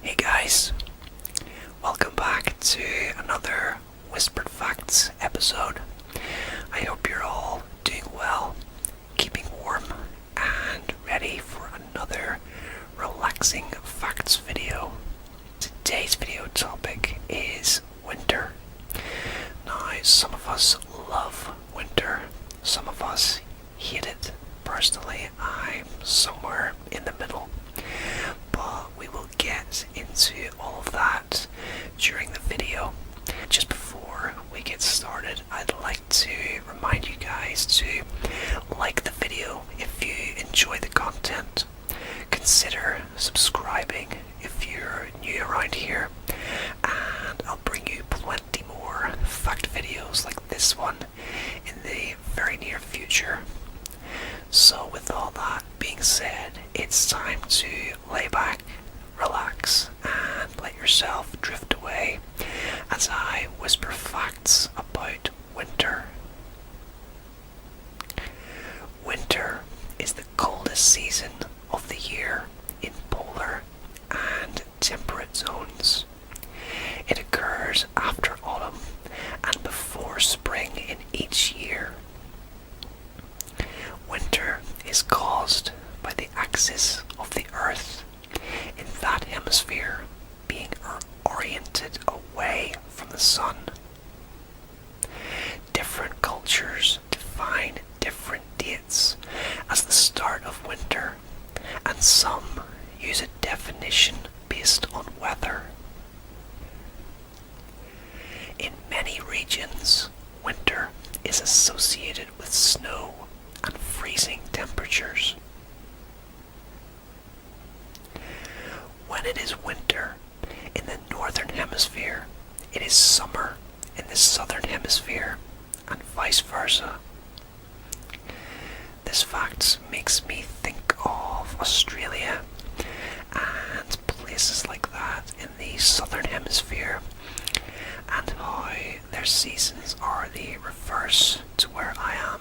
Hey guys, welcome back to another Whispered Facts episode. I hope you're all doing well, keeping warm, and ready for another relaxing facts video. Today's video topic is winter. Now, some of us love winter, some of us hate it. Personally, I'm somewhere in the middle. But we will get into all of that during the video. Just before we get started, I'd like to remind you guys to like the video if you enjoy the content. Consider subscribing if you're new around here, and I'll bring you plenty more fact videos like this one in the very near future. So with all that being said, it's time to lay back, relax, and let yourself drift away as I whisper facts about winter. Winter is the coldest season of the year in polar and temperate zones. It occurs after autumn and before spring in each year. Winter is caused by the axis of the Earth in that hemisphere being oriented away from the sun. Different cultures define different dates as the start of winter, and some use a definition based on weather. In many regions, winter is associated with snow and freezing temperatures. When it is winter in the northern hemisphere, it is summer in the southern hemisphere, and vice versa. This fact makes me think of Australia and places like that in the southern hemisphere, and how their seasons are the reverse to where I am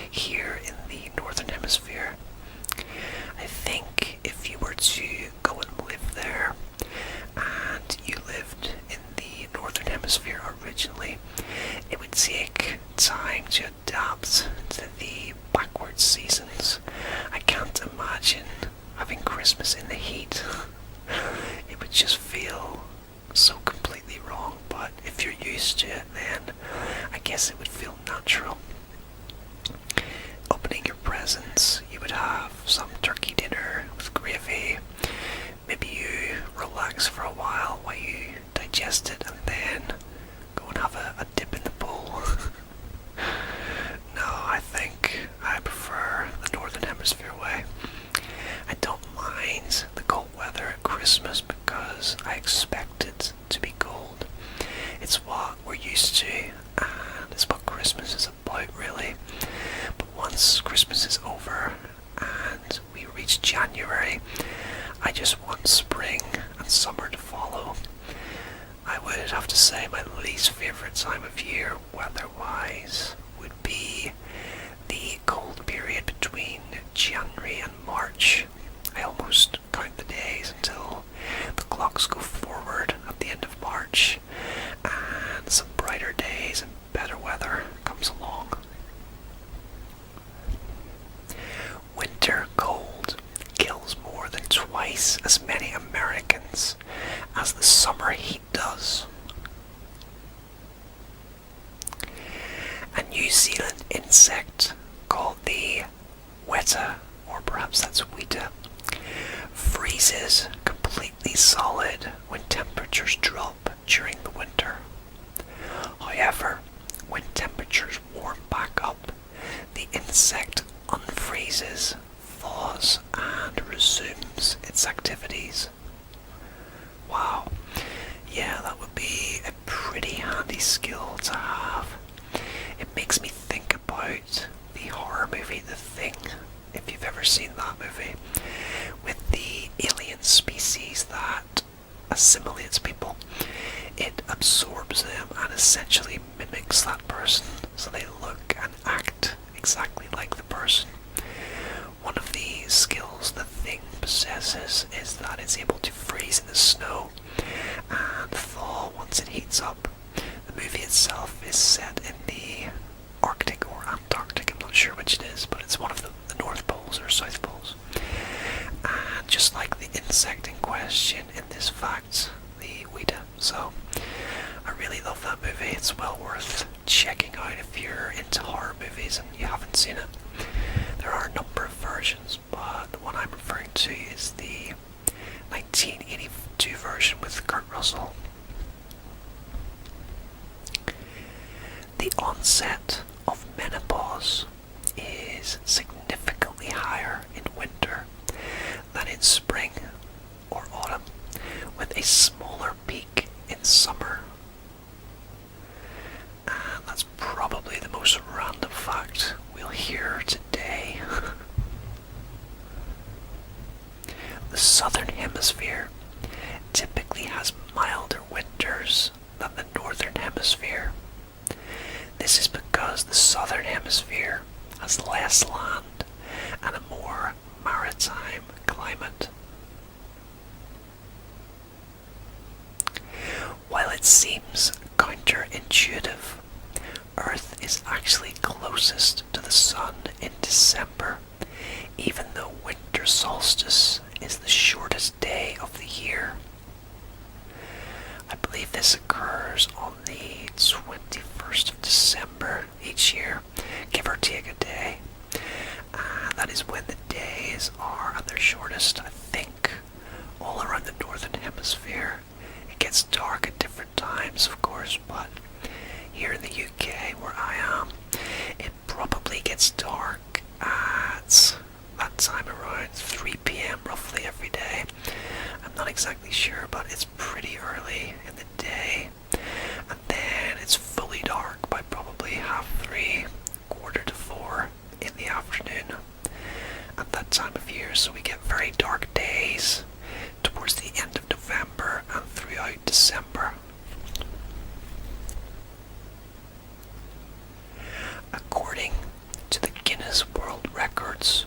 here in the northern hemisphere. I think if you were to go and live there, and you lived in the northern hemisphere originally, it would take time to adapt to the backwards seasons. I can't imagine having Christmas in the heat. It would just feel so completely wrong, but if you're used to it, then I guess it would feel natural. Opening your presents, you would have some turkey dinner with gravy. Maybe you relax for a while you digest it, and then go and have a dip in the pool. No, I think I prefer the northern hemisphere way. I don't mind the cold weather at Christmas because I expect it to be cold. It's what we're used to, and it's what Christmas is about, really. But once Christmas is over and we reach January, I just want spring and summer to follow. I would have to say my least favourite time of year, weather-wise, would be the cold period between January and March. I almost count the days until the clocks go forward at the end of March, and some brighter days and better weather comes along. Winter cold kills more than twice as many Americans as the summer heat does. A New Zealand insect called the weta, or perhaps that's weta, freezes completely solid when temperatures drop during the winter. However, when temperatures warm back up, the insect unfreezes, thaws, and resumes its activities. Wow, yeah, that would be a pretty handy skill to have. It makes me think about the horror movie The Thing, if you've ever seen that movie, with the alien species that assimilates people. It absorbs them and essentially mimics that person, so they look and act exactly like the person. One of the skills The Thing possesses is that it's able to freeze in the snow to is the 1982 version with Kurt Russell. The onset of menopause is significantly higher in winter than in spring or autumn, with a smaller peak in summer. And that's probably the most random fact we'll hear today. The southern hemisphere typically has milder winters than the northern hemisphere. This is because the southern hemisphere has less land and a more maritime climate. While it seems counterintuitive, Earth is actually closest to the Sun in December, even though winter solstice is the shortest day of the year. I believe this occurs on the 21st of December each year, give or take a day. That is when the days are at their shortest, I think, all around the northern hemisphere. It gets dark at different times, of course, but here in the UK, where I am, it probably gets dark at that time around 3 p.m. roughly every day. I'm not exactly sure, but it's pretty early in the day. And then it's fully dark by probably 3:30, 3:45 in the afternoon at that time of year. So we get very dark days towards the end of November and throughout December. According to the Guinness World Records,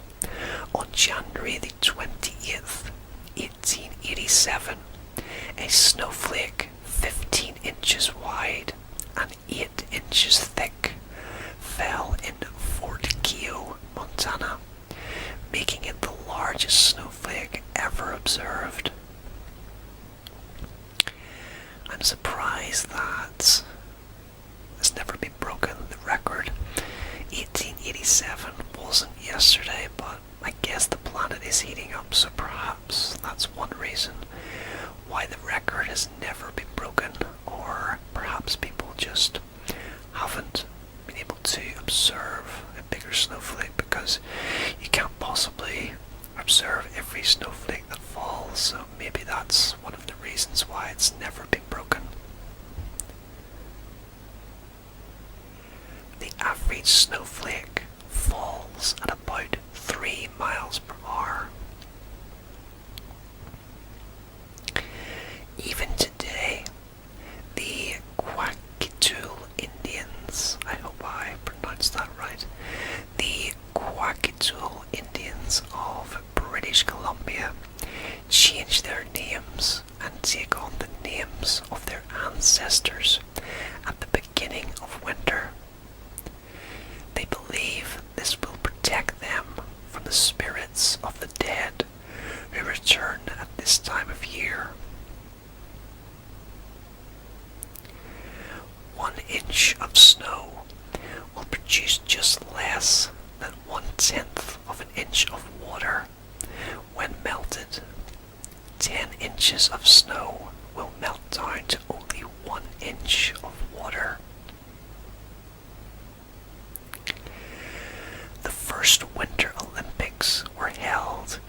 on January the 28th, 1887, a snowflake 15 inches wide and 8 inches thick fell in Fort Keogh, Montana, making it the largest snowflake ever observed. I'm surprised that it's never been broken, the record. 1887 wasn't yesterday, but I guess the planet is heating up, so perhaps that's one reason why the record has never been broken, or perhaps people just haven't been able to observe a bigger snowflake, because you can't possibly observe every snowflake that falls, so maybe that's one of the reasons why it's never been broken. The average snowflake falls at about 3 miles per hour. Even today, the Quakitul Indians, I hope I pronounced that right, the Quakitul Indians of British Columbia change their names and take on the names of their ancestors at the beginning of winter. They believe this will protect them from the spirits of the dead who return at this time of year. 1 inch of snow will produce just less than 1/10 of an inch of water when melted. 10 inches of snow will melt down to only 1 inch of water. The first Winter Olympics were held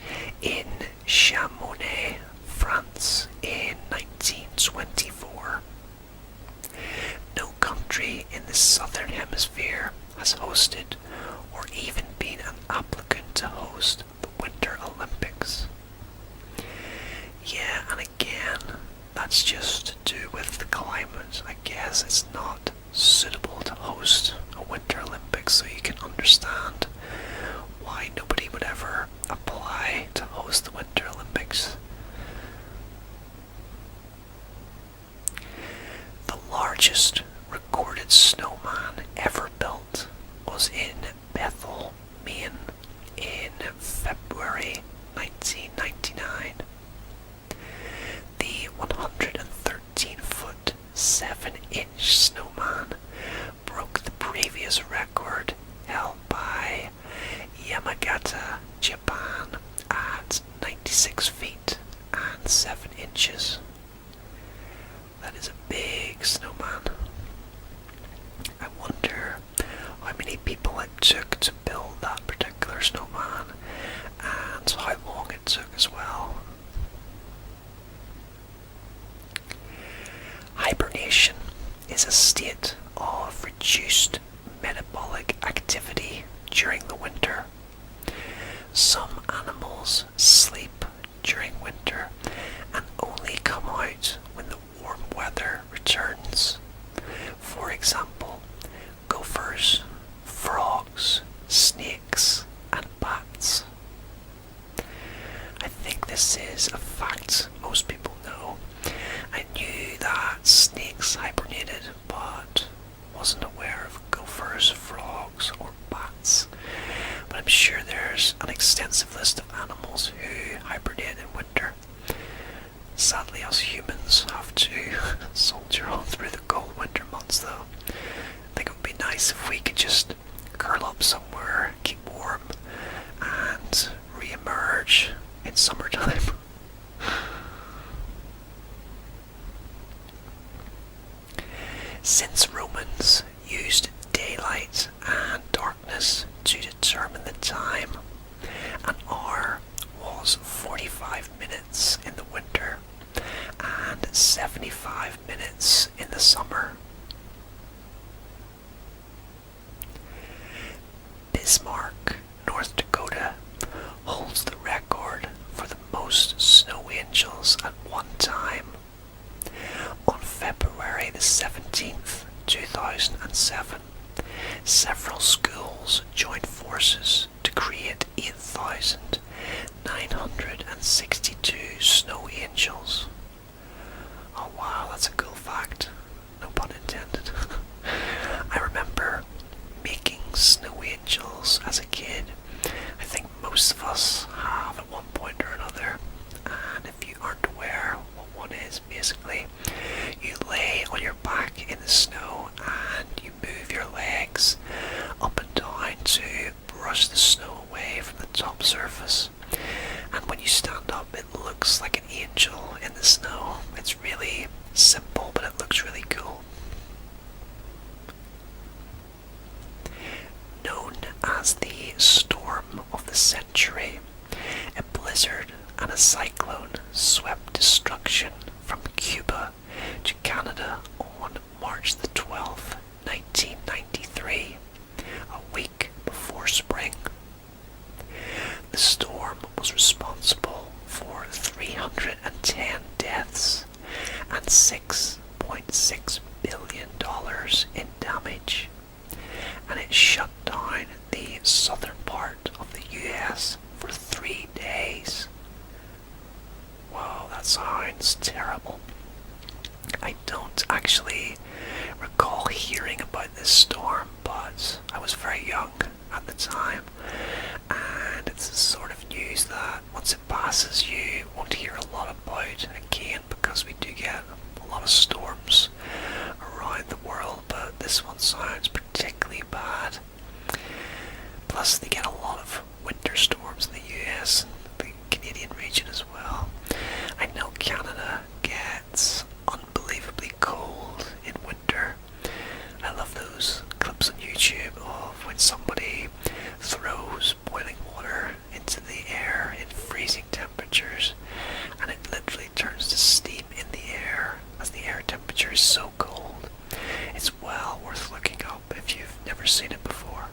in Chamonix, France in 1924. No country in the southern hemisphere has hosted or even been an applicant to host the Winter Olympics. Yeah, and again, that's just to do with the climate. I guess it's not suitable to host a Winter Olympics, so you can understand why nobody would ever apply to host the Winter Olympics. The largest recorded snowman ever built was in Bethel, Maine in February 1999. The 113-foot, 7-inch snowman broke the previous record held by Yamagata, Japan at 26 feet and 7 inches. That is a big snowman. I wonder how many people it took to build that particular snowman and how long it took as well. Hibernation is a state of reduced metabolic activity during the winter. Some animals sleep during winter and only come out when the warm weather returns. For example, gophers, frogs, snakes, and bats. I think this is a fact most people know. I knew that snakes hibernated, but wasn't aware of gophers, frogs, or bats. But I'm sure there's an extensive list of animals who hibernate in winter. Sadly, us humans have to soldier on through the cold winter months though. I think it would be nice if we could just curl up somewhere, keep warm, and re-emerge in summertime. Since Romans used daylight and darkness to determine the time, an hour was 45 minutes in the winter and 75 minutes in the summer. Bismarck, North Dakota, holds the record for the most snow angels at one time. On February the 17th, 2007, several schools joined forces to create 8,962 snow angels. Oh wow, that's a cool fact. No pun intended. I remember making snow angels as a kid. I think most of us have at one point or another. And if you aren't aware what one is, basically, you lay on your back in the snow and you move your legs up and down to brush the snow away from the top surface. And when you stand up, it looks like an angel in the snow. It's really simple, but it looks really cool. Known as the storm of the century, a blizzard and a cyclone swept destruction from Cuba to Canada on March the 12th, 1993, a week before spring. The storm was responsible for 310 deaths and $6.6 billion in damage, and it shut down the southern part of the US for 3 days. Wow, that sounds terrible. I don't actually recall hearing about this storm, but I was very young at the time, and it's the sort of news that once it passes you won't hear a lot about again, because we do get a lot of storms around the world, but this one sounds particularly bad. Plus they get a lot of winter storms in the US and the Canadian region as well. I know Canada gets unbelievably cold in winter. I love those clips on YouTube of when somebody throws boiling water into the air in freezing temperatures and it literally turns to steam in the air as the air temperature is so cold. It's well worth looking up if you've never seen it before.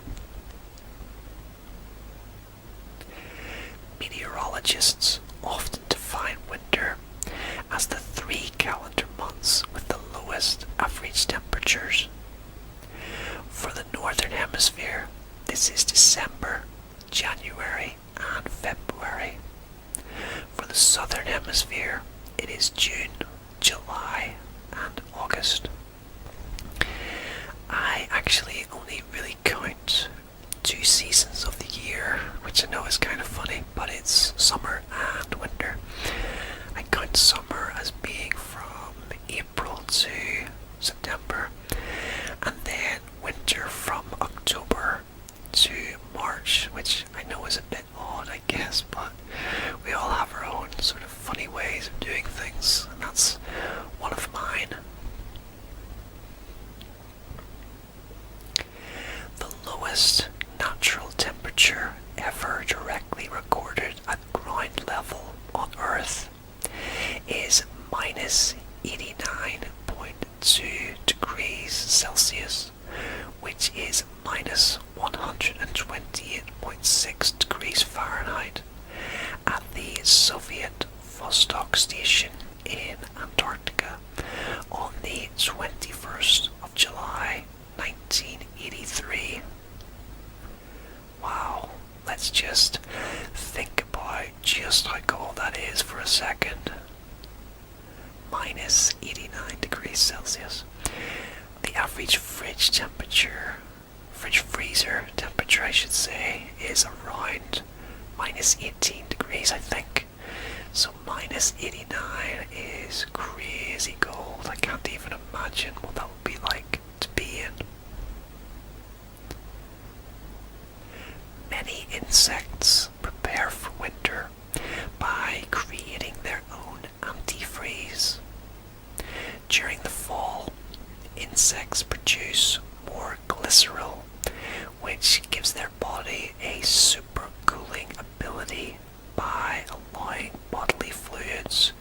Meteorologists often define winter as the 3 calendar months with the lowest average temperatures. For the northern hemisphere, this is December, January, and February. For the southern hemisphere, it is June, July, and August. I actually only really count 2 seasons of the year, which I know is kind of funny, but it's summer and winter. I count summer as being from April to September, and then winter from October to March, which I know is a bit odd, I guess, but we all have our Fahrenheit at the Soviet Vostok Station in Antarctica on the 21st of July 1983. Wow, let's just think about just how cold that is for a second. Minus 89 degrees Celsius. The average fridge freezer temperature I should say, is around minus 18 degrees I think. So minus 89 is crazy cold. I can't even imagine what that would be like to be in. Many insects prepare for winter by creating their own antifreeze. During the fall, insects produce more glycerol, which gives their body a supercooling ability by allowing bodily fluids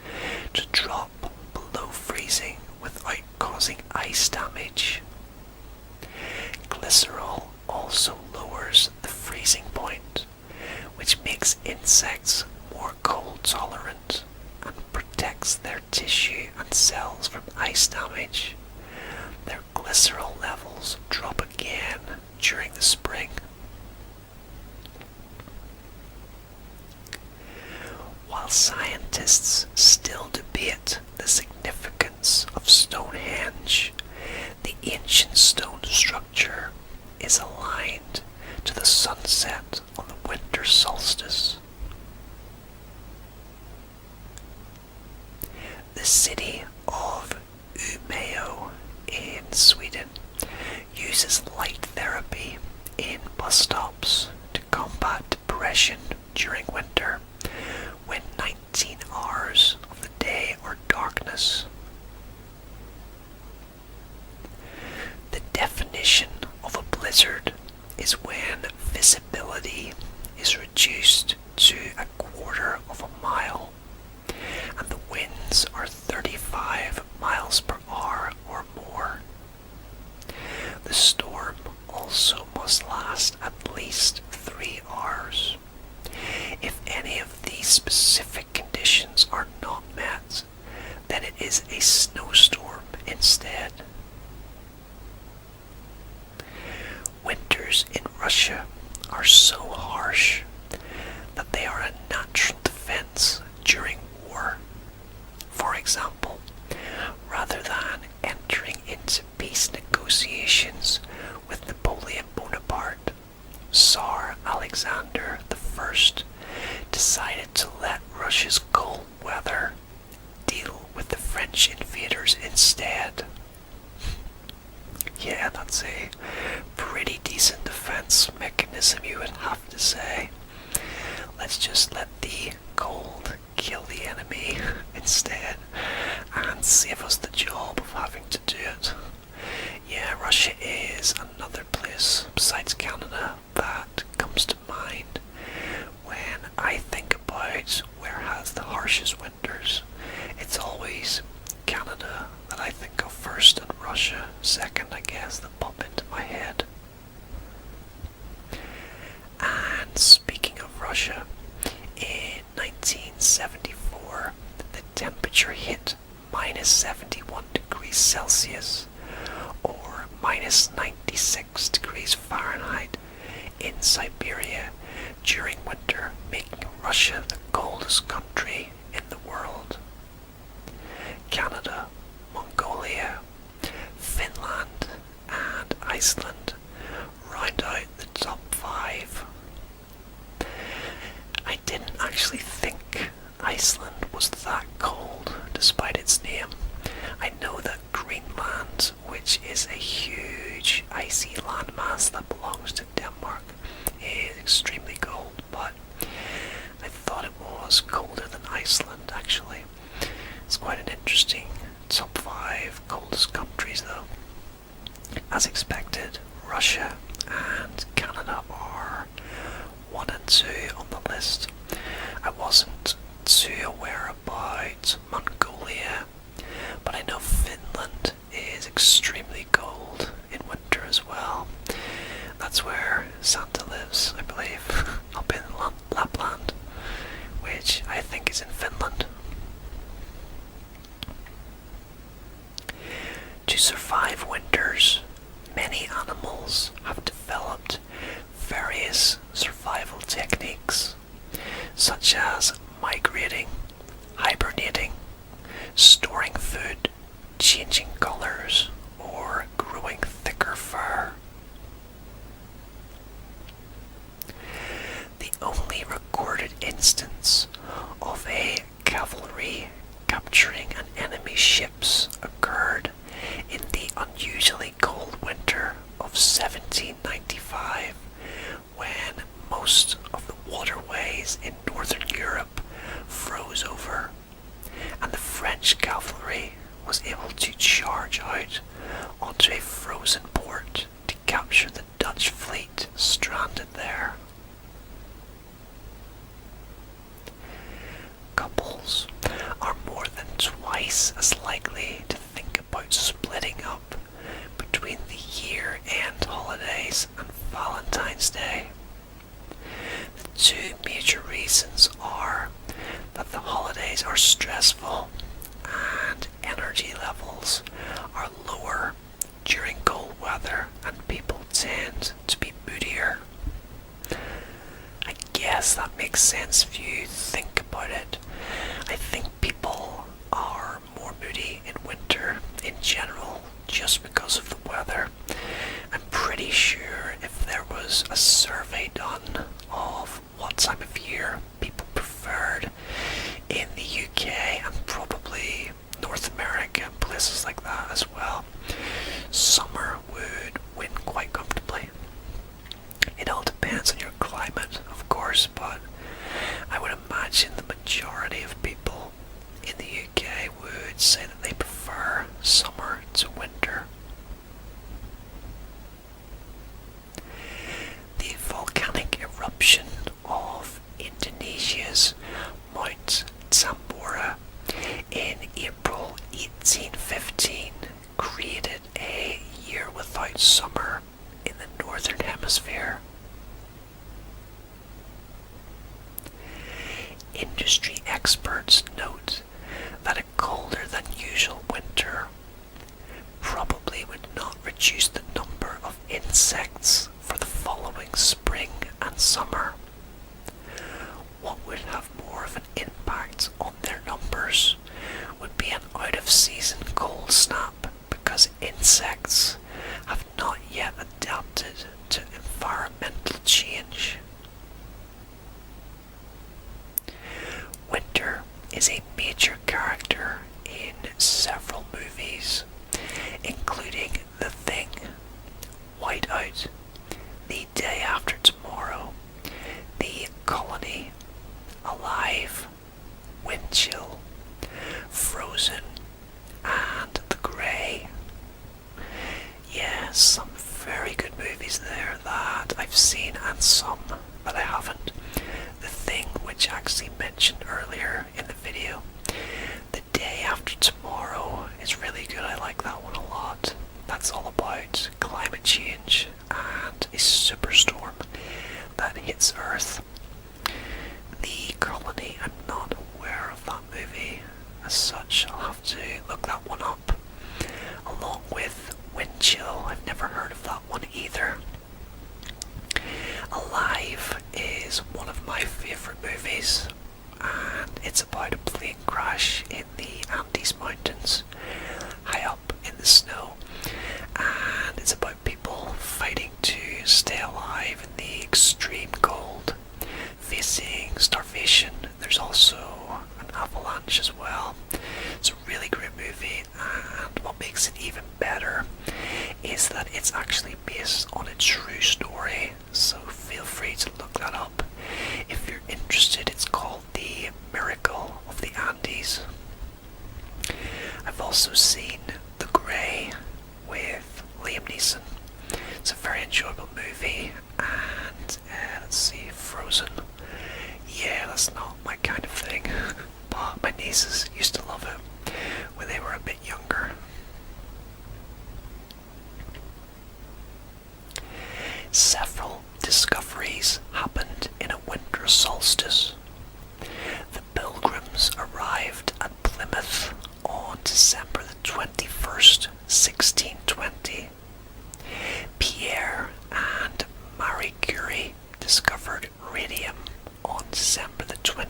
to drop below freezing without causing ice damage. Glycerol also lowers the freezing point, which makes insects more cold tolerant and protects their tissue and cells from ice damage. Their glycerol levels drop again during the spring. While scientists still debate the significance of Stonehenge, the ancient stone structure is aligned to the sunset on the winter solstice. The city of Umeå in Sweden uses light therapy in bus stops to combat depression during winter when 19 hours of the day are darkness. The definition of a blizzard is when visibility is reduced to a quarter of a mile and the winds are 35 miles per hour or more. The storm also must last at least 3 hours. If any of these specific conditions are not met, then it is a snowstorm instead. Winters in Russia are so harsh that they are a natural defense during war. For example, rather than entering into peace negotiations with Napoleon Bonaparte, Tsar Alexander I decided to let Russia's cold weather deal with the French invaders instead. Yeah, that's a pretty decent defense mechanism, you would have to say. Let's just let the cold kill the enemy instead and save us the job of having to do it. Yeah, Russia is another place besides Canada that comes to mind when I think about where has the harshest winters. It's always Canada that I think of first and Russia second, I guess, that pop into my head. And speaking of Russia, in 1974 the temperature hit minus 71 degrees Celsius or minus 96 degrees Fahrenheit in Siberia during winter, making Russia the coldest country in the world. Canada, Mongolia, Finland and Iceland round out the top 5. I didn't actually think Iceland was that cold despite its name. I know that Greenland, which is a huge icy landmass that belongs to Denmark, is extremely cold, but I thought it was colder than Iceland actually. It's quite an interesting top 5 coldest countries though. As expected, Russia and Canada are 1 and 2 on the list. I wasn't too aware about Mongolia, but I know Finland is extremely cold in winter as well. That's where Santa lives, I believe, up in such as migrating, hibernating, storing food, changing colours, or growing thicker fur. The only recorded instance of a cavalry capturing an enemy's ships occurred in the unusually cold winter of 1795, when most of the waterways in northern Europe froze over, and the French cavalry was able to charge out onto a frozen port to capture the Dutch fleet stranded there. Couples are more than twice as likely to think about splitting up between the year-end holidays and Valentine's Day. The two major reasons are that the holidays are stressful and energy levels are lower during cold weather and people tend to be moodier. I guess that makes sense if you think about it. I think people are more moody in winter in general just because of the weather. I'm pretty sure if there was a survey done of what time of year people preferred in the UK and probably North America and places like that as well, summer would win quite comfortably. It all depends on your climate, of course, but I would imagine the majority of people in the UK would say that they prefer summer to winter. The volcanic eruption of Indonesia's Mount Tambora in April 1815 created a year without summer in the northern hemisphere. Industry experts note that a colder than usual winter probably would not reduce the number of insects for the following spring and summer. What would have more of an impact on their numbers would be an out-of-season cold snap, because insects have not yet adapted to environmental change. Winter is a major character in several movies, including The Thing, Whiteout, The Day After Tomorrow, The Colony, Alive, Wind Chill, Frozen, and The Grey. Yeah, some very good movies there that I've seen and some that I haven't. The Thing, which I actually mentioned earlier in the video, The Day After Tomorrow is really good. I like that one a lot. That's all about climate change and a superstorm that hits Earth. The Colony, I'm not aware of that movie as such. I'll have to look that one up. Along with Wind Chill, I've never heard of that one either. Alive is one of my favourite movies, and it's about a plane crash in the Andes Mountains, high up in the snow, and it's about people fighting to stay alive in the extreme cold, facing starvation. There's also an avalanche as well. It's a really great movie, and what makes it even better is that it's actually based on a true story, so feel free to look that up if you're interested. It's called The Miracle of the Andes. I've also seen The Grey with Liam Neeson. It's a very enjoyable movie, and let's see, Frozen. Yeah, that's not my kind of thing, but my nieces used to love it when they were a bit younger. Several discoveries happened in a winter solstice. The Pilgrims arrived at Plymouth on December the 21st, 1620. Pierre and Marie Curie discovered radium on December the 20th.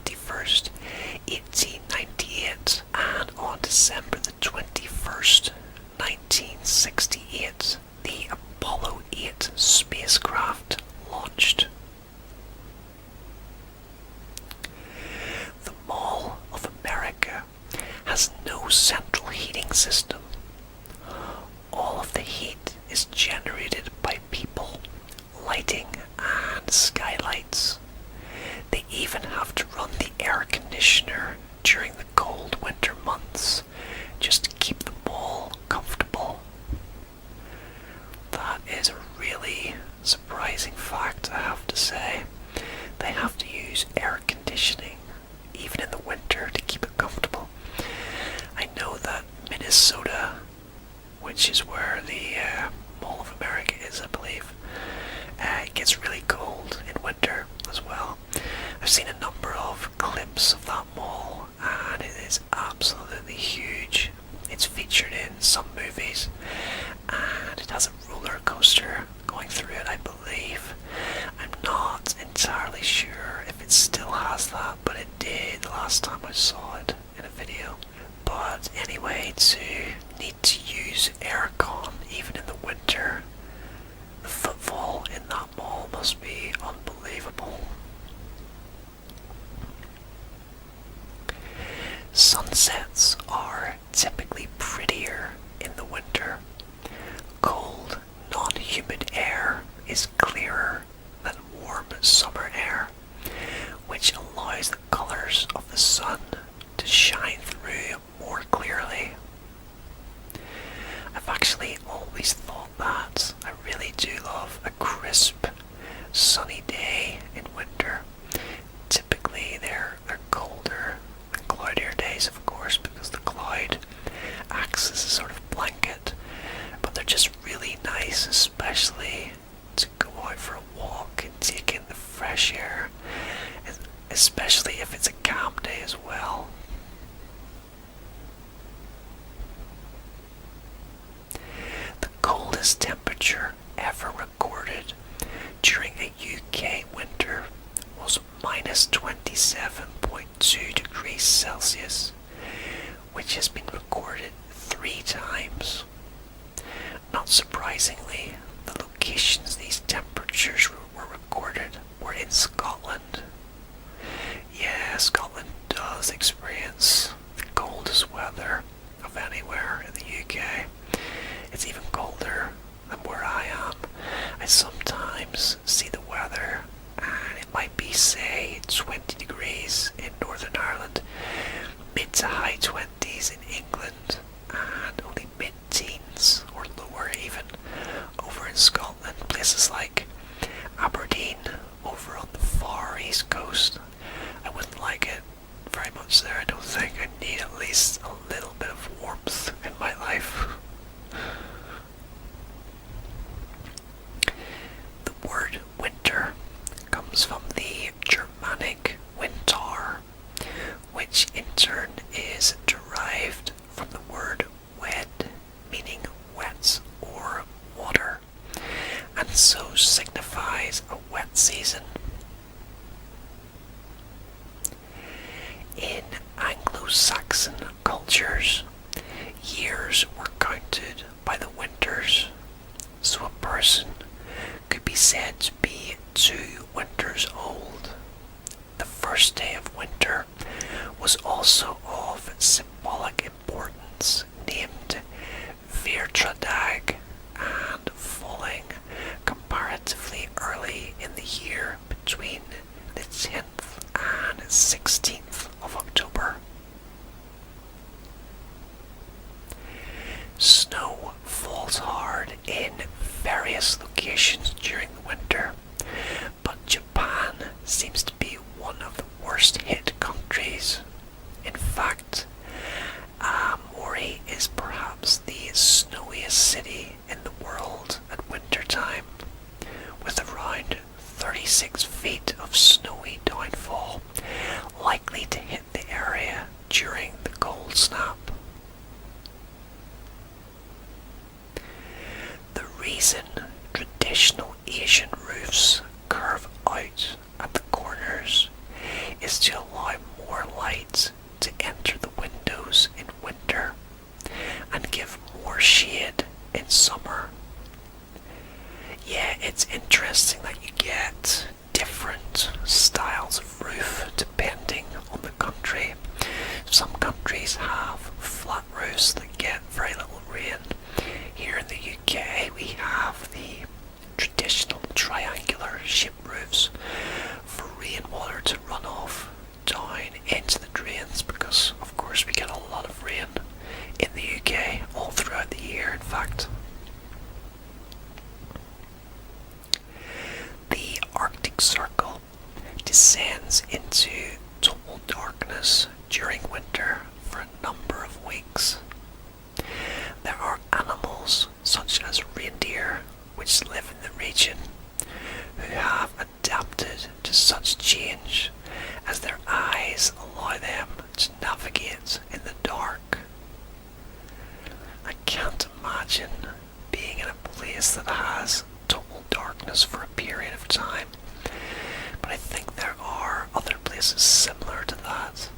December the 21st, 1968, the Apollo 8 spacecraft launched. The Mall of America has no central heating system. All of the heat is generated by people, lighting, and skylights. They even have to run the air conditioner during the cold winter months just to keep the mall comfortable. That is a really surprising fact, I have to say. They have to use air conditioning even in the winter to keep it comfortable. I know that Minnesota, which is where the Mall of America is, I believe, it gets really cold in winter as well. I've seen a number of clips of that mall and it is absolutely huge. It's featured in some movies and it has a roller coaster going through it, I believe. I'm not entirely sure if it still has that, but it did the last time I saw it in a video. But anyway, to need to use aircon even in the winter, the footfall in that mall must be unbelievable. Sunsets are typically prettier in the winter. Cold, non-humid air is clearer than warm summer air, which allows the colors of the sun to shine through more clearly. I've actually always thought that. I really do love a crisp, sunny day in winter. Typically they're colder and cloudier days, of course, because the cloud acts as a sort of blanket, but they're just really nice, especially to go out for a walk and take in the fresh air, especially if it's a calm day as well. The coldest temperature ever recorded during a UK winter was minus 27.2 degrees Celsius, which has been recorded 3 times. Not surprisingly, the locations these temperatures were recorded were in Scotland. Yeah, Scotland does experience the coldest weather of anywhere in the UK. It's even colder than where I am. I sometimes see the weather and it might be, say, 20 degrees in Northern Ireland, mid to high 20s in England, and only mid-teens or lower even over in Scotland. Places like Aberdeen over on the far east coast. I wouldn't like it very much there. I don't think. I need at least a little bit of warmth in my life. The word winter comes from the Germanic winter, which in turn is derived from the word wed, meaning wet or water, and so signifies a wet season. In Anglo-Saxon cultures, years were counted by the winters, so a person could be said to be 2 winters old. The first day of winter was also of symbolic importance, named Viertradag, and falling comparatively early in the year between the 10th and 16th of October. Snow falls hard in various locations during the winter, but Japan seems to be one of the worst hit countries. In fact, Aomori is perhaps the snowiest city in the world at winter time, with around 36 feet of snowy downfall likely to hit the area during the cold snap. The reason traditional Asian roofs curve out at the corners is to allow more light to enter the windows in winter. places similar to that.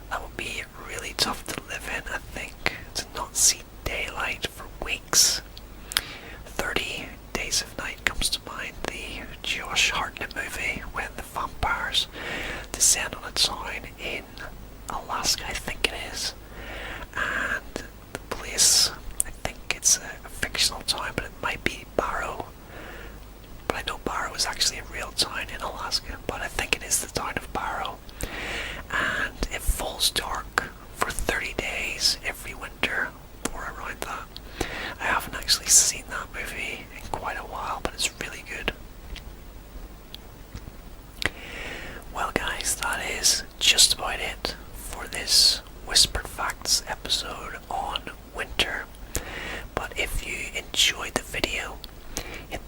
That would be really tough to live in, I think, to not see daylight for weeks. 30 Days of Night comes to mind, the Josh Hartnett movie when the vampires descend on a town in Alaska, I think it is. And the place, I think it's a fictional town, but it might be Barrow. But I know Barrow is actually a real town in Alaska, but I think it is the town of Barrow. And it falls dark for 30 days every winter, or around that. I haven't actually seen that movie in quite a while, but it's really good. Well guys, that is just about it for this Whispered Facts episode on winter. But if you enjoyed the video, hit